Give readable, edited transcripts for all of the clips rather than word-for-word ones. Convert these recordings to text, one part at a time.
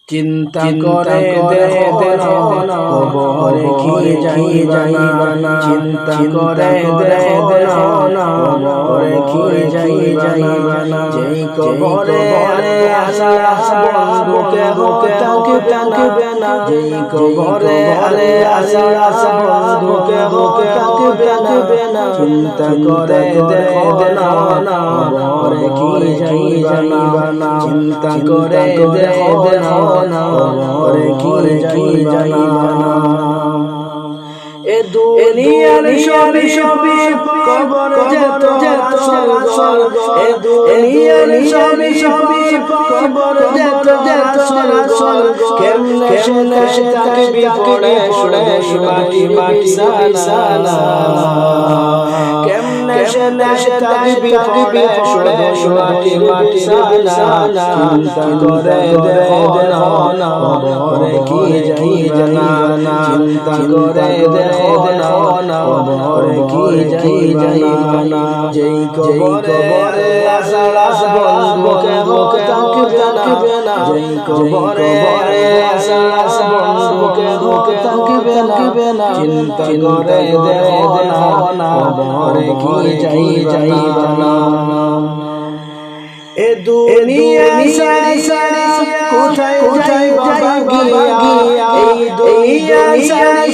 চিন্তা করে দেখো না কবরে কি যাইবা না, চিন্তা করে দেখো না কবরে কি যাইবা না। যেই কবরে আশা বুকে থাকবে না, যেই কবরে আশা বুকে থাকবে না। চিন্তা করে দেখো না কবরে কি যাইবা না, চিন্তা করে দেখো না কবরে কি যাইবা না। এ দুনিয়ার সবই কবর যেত স্বর্গ, এ দুনিয়ার সবই কবর যেত স্বর্গ। কেমনে সে থাকবি পড়ে মাটি বিছানা, কেমনে সে থাকবি পড়ে মাটি বিছানা। চিন্তা করে দেখো না কবরে কি যাইবা না, চিন্তা করে দেখো না কবরে কি যাইবা না। যেই কবরে আশা বুকে থাকবে না, যেই কবরে আশা বুকে থাকবে না। চিন্তা করে দেখো না কবরে কি যাইবা না। এ দুনিয়া সারি কোথায় যাইবা গিয়া, এই দুনিয়া সারি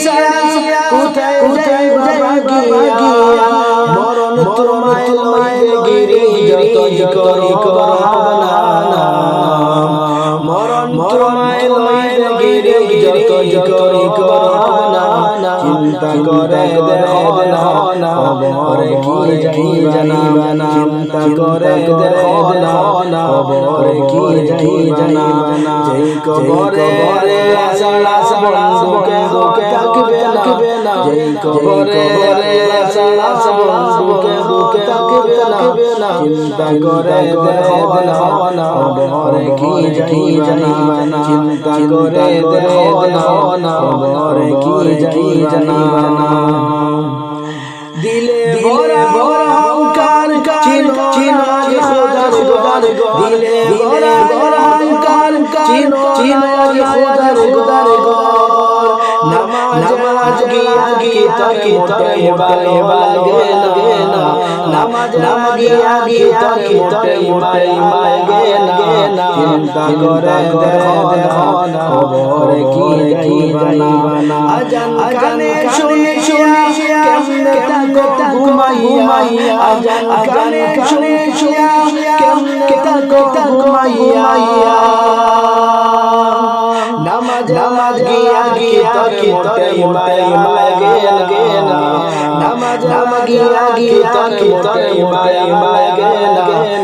কোথায় যাইবা গিয়া। মরণ তোমায় গিরি যতই করো না, মরণ তোমায় গিরি যতই করো না। চিন্তা করে দেখো না কবরে কি যাইবা না, চিন্তা করে দেখো না কবরে কি যাইবা না। যেই কবরে আশা বুকে থাকবে না, যেই কবরে আশা বুকে থাকবে না। চিন্তা করে দেখো না কবরে কি যাইবা না, চিন্তা করে দেখো না কবরে কি যাইবা না। দিলে ভরা অহংকার চিনো খোদার ঘর, দিলে ভরা অহংকার চিনো খোদার ঘর। নামাজ গীতা মোটে লাগে না, নামাজ গীতা মোটে লাগে না। চিন্তা করে দেখো না কবরে কি যাইবা না। আজান কানে শুনি কেমনে থাকো ঘুমাইয়া, আজান কানে শুনি কেমনে থাকো ঘুমাইয়া। নামাজ গীতা মোটে লাগে না, নামাজ গীতা মোটে লাগে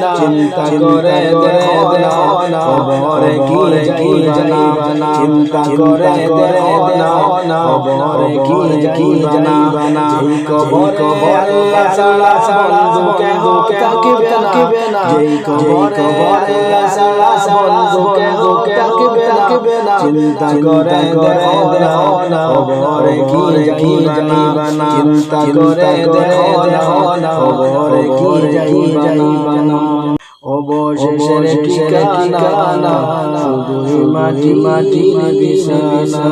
না। চিন্তা করে দেখো না কবরে কি যাইবা না, চিন্তা করে দেখো না কবরে কি যাইবা না। যেই কবরে আশা বুকে থাকবে না, যেই কবরে আশা বুকে থাকবে না। চিন্তা করে দেখো না কবরে কি যাইবা না, চিন্তা করে দেখো না কবরে কি যাইবা না। অবশেষের ঠিকানা শুধু মাটি বিছানা।